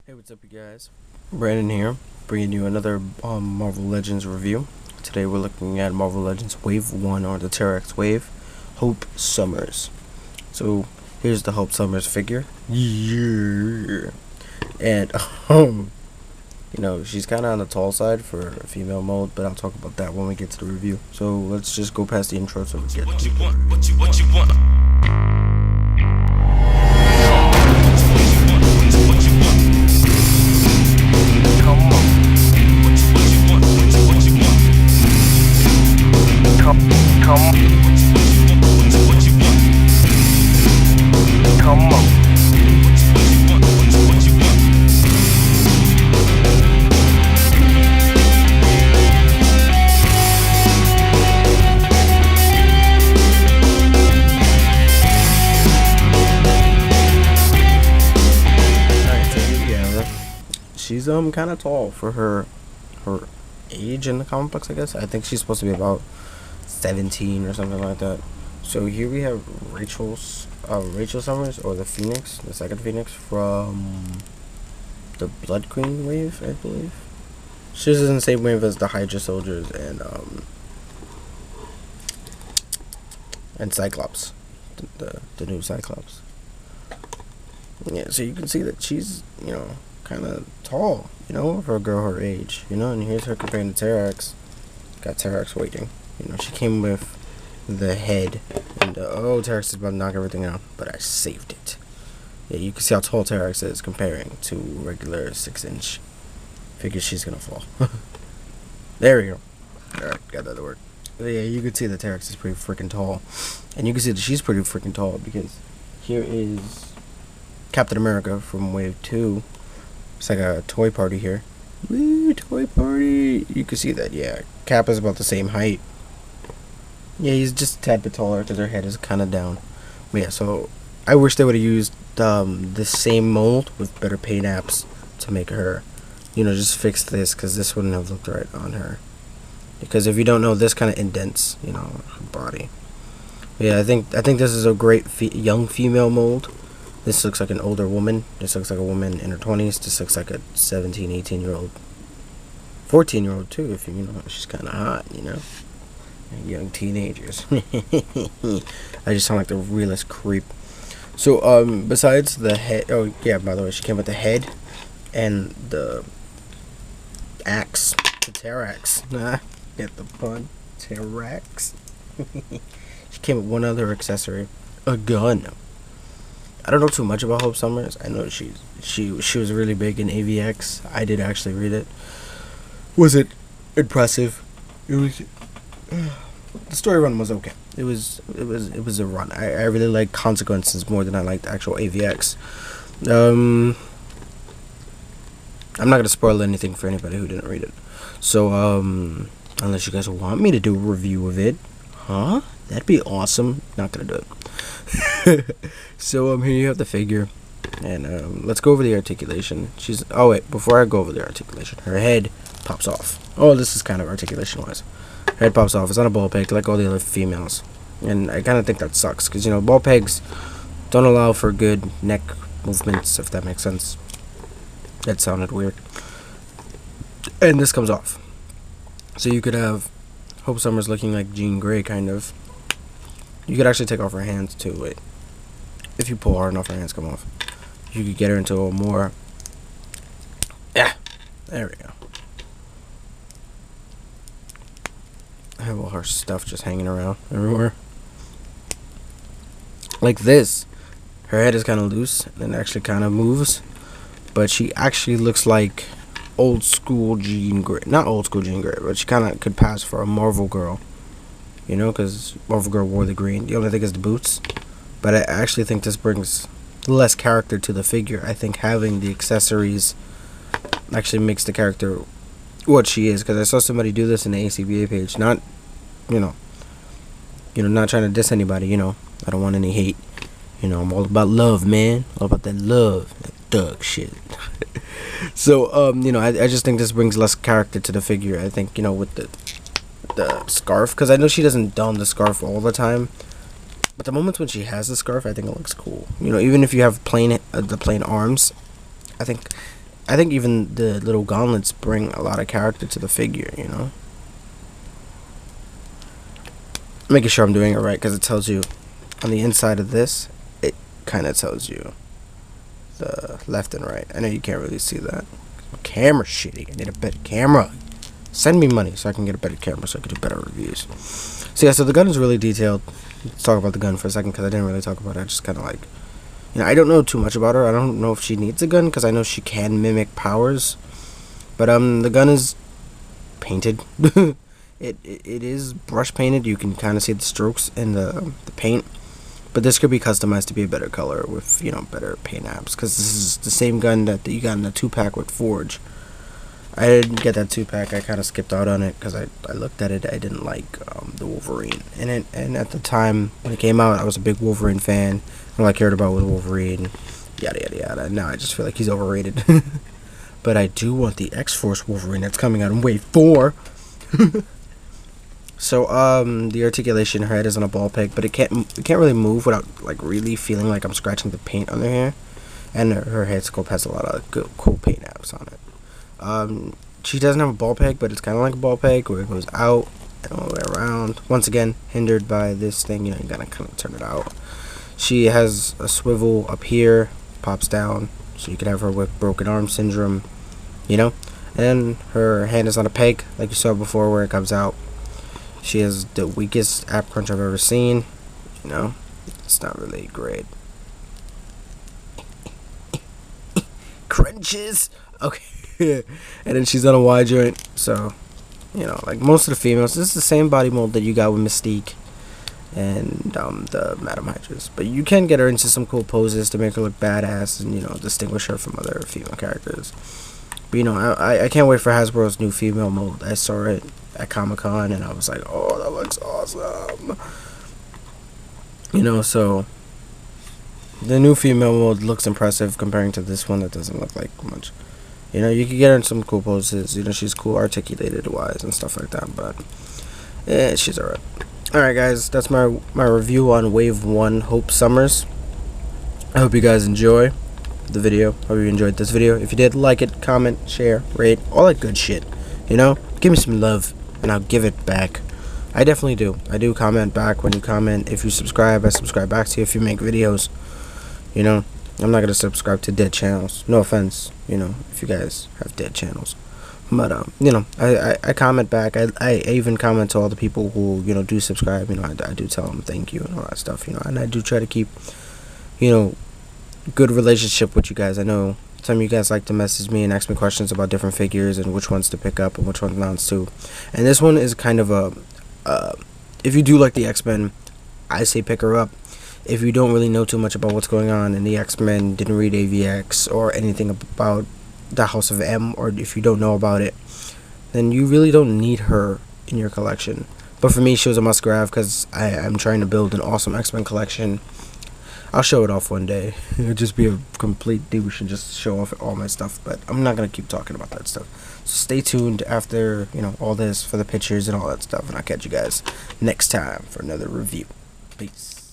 Hey, what's up, you guys? Brandon here, bringing you another Marvel Legends review. Today we're looking at Marvel Legends Wave 1, or the Terrax Wave, Hope Summers. So, here's the Hope Summers figure. Yeah. And, she's kind of on the tall side for a female mold, but I'll talk about that when we get to the review. So, let's just go past the intro so we get to What you want? She's kind of tall for her age in the comic books, I guess. I think she's supposed to be about 17 or something like that. So here we have Rachel Summers, or the Phoenix, the second Phoenix from the Blood Queen wave, I believe. She's in the same wave as the Hydra soldiers and Cyclops, the new Cyclops. Yeah, so you can see that she's kind of tall, for a girl her age, and here's her comparing to Terrax. Got Terrax waiting. She came with the head, and Terrax is about to knock everything out, but I saved it. Yeah, you can see how tall Terrax is comparing to regular 6-inch. Figure she's gonna fall. There we go. Alright, got that to work. But yeah, you can see that Terrax is pretty freaking tall, and you can see that she's pretty freaking tall, because here is Captain America from Wave 2. It's like a toy party here. Woo, toy party! You can see that, yeah. Cap is about the same height. Yeah, he's just a tad bit taller because her head is kind of down. But yeah, so I wish they would have used the same mold with better paint apps to make her, just fix this, because this wouldn't have looked right on her. Because if you don't know, this kind of indents, her body. But yeah, I think this is a great young female mold. This looks like an older woman. This looks like a woman in her 20s. This looks like a 17, 18-year-old. 14-year-old, too, if she's kind of hot, Young teenagers. I just sound like the realest creep. So, besides the head... Oh, yeah, by the way, she came with the head and the axe. The Terrax. Get the pun. Terrax. She came with one other accessory. A gun. I don't know too much about Hope Summers. I know she was really big in AVX. I did actually read it. Was it impressive? It was. The story run was okay. It was a run. I really like Consequences more than I liked actual AVX. I'm not gonna spoil anything for anybody who didn't read it. So unless you guys want me to do a review of it, huh? That'd be awesome. Not gonna do it. So here you have the figure, and let's go over the articulation. Oh wait, before I go over the articulation, her head pops off. Oh, this is kind of articulation wise. Her head pops off. It's not a ball peg like all the other females, and I kind of think that sucks, because ball pegs don't allow for good neck movements, if that makes sense. That sounded weird. And this comes off, so you could have Hope Summers looking like Jean Grey, kind of. You could actually take off her hands too. Wait, if you pull hard enough, her hands come off. You could get her into a more. Yeah, there we go. I have all her stuff just hanging around everywhere. Like this, her head is kind of loose and actually kind of moves, but she actually looks like old school Jean Grey. Not old school Jean Grey, but she kind of could pass for a Marvel girl. Because Marvel Girl wore the green. The only thing is the boots. But I actually think this brings less character to the figure. I think having the accessories actually makes the character what she is. Because I saw somebody do this in the a.c.b.a page. Not, not trying to diss anybody, I don't want any hate. I'm all about love, man. All about that love. That thug shit. So, I just think this brings less character to the figure. I think, with the scarf, because I know she doesn't don the scarf all the time, but the moments when she has the scarf, I think it looks cool. Even if you have the plain arms, I think I think even the little gauntlets bring a lot of character to the figure, you know? Making sure I'm doing it right, because it tells you on the inside of this, it kind of tells you the left and right. I know you can't really see that. My camera's shitty. I need a better camera. Send me money so I can get a better camera so I can do better reviews. So yeah, so the gun is really detailed. Let's talk about the gun for a second, because I didn't really talk about it. I just kind of like, you know, I don't know too much about her. I don't know if she needs a gun, because I know she can mimic powers. But the gun is painted. it is brush painted. You can kind of see the strokes in the paint. But this could be customized to be a better color with, you know, better paint apps. Because this is the same gun that you got in the 2-pack with Forge. I didn't get that 2-pack. I kind of skipped out on it because I looked at it. I didn't like the Wolverine in it. And at the time when it came out, I was a big Wolverine fan. All I cared about was Wolverine. Yada, yada, yada. Now I just feel like he's overrated. But I do want the X-Force Wolverine that's coming out in Wave 4. So, the articulation, her head is on a ball peg, but it can't really move without, like, really feeling like I'm scratching the paint on her hair. And her head sculpt has a lot of good, cool paint apps on it. She doesn't have a ball peg, but it's kind of like a ball peg where it goes out and all the way around. Once again, hindered by this thing, you know, you gotta kind of turn it out. She has a swivel up here, pops down, so you could have her with broken arm syndrome, you know. And her hand is on a peg, like you saw before, where it comes out. She has the weakest app crunch I've ever seen. You know, it's not really great. Crunches. Okay. And then she's on a Y joint. So, you know, like most of the females, this is the same body mold that you got with Mystique and the Madam Hydras. But you can get her into some cool poses to make her look badass and, you know, distinguish her from other female characters. But, you know, I can't wait for Hasbro's new female mold. I saw it at Comic-Con and I was like, oh, that looks awesome. You know, so the new female mold looks impressive comparing to this one that doesn't look like much. You know, you can get her in some cool poses. You know, she's cool articulated wise and stuff like that, but she's alright. Alright guys, that's my review on Wave 1 Hope Summers. I hope you guys enjoy the video. Hope you enjoyed this video. If you did, like it, comment, share, rate, all that good shit. You know, give me some love and I'll give it back. I definitely do. I do comment back when you comment. If you subscribe, I subscribe back to you. If you make videos, you know, I'm not gonna subscribe to dead channels. No offense, you know, if you guys have dead channels. But you know, I comment back. I even comment to all the people who, you know, do subscribe. You know, I do tell them thank you and all that stuff. You know, and I do try to keep, you know, good relationship with you guys. I know some of you guys like to message me and ask me questions about different figures and which ones to pick up and which ones not to. And this one is kind of a if you do like the X-Men, I say pick her up. If you don't really know too much about what's going on in the X-Men, didn't read AVX or anything about the House of M, or if you don't know about it, then you really don't need her in your collection. But for me, she was a must-grab because I'm trying to build an awesome X-Men collection. I'll show it off one day. It'll just be a complete douche and just show off all my stuff, but I'm not going to keep talking about that stuff. So stay tuned after, you know, all this for the pictures and all that stuff, and I'll catch you guys next time for another review. Peace.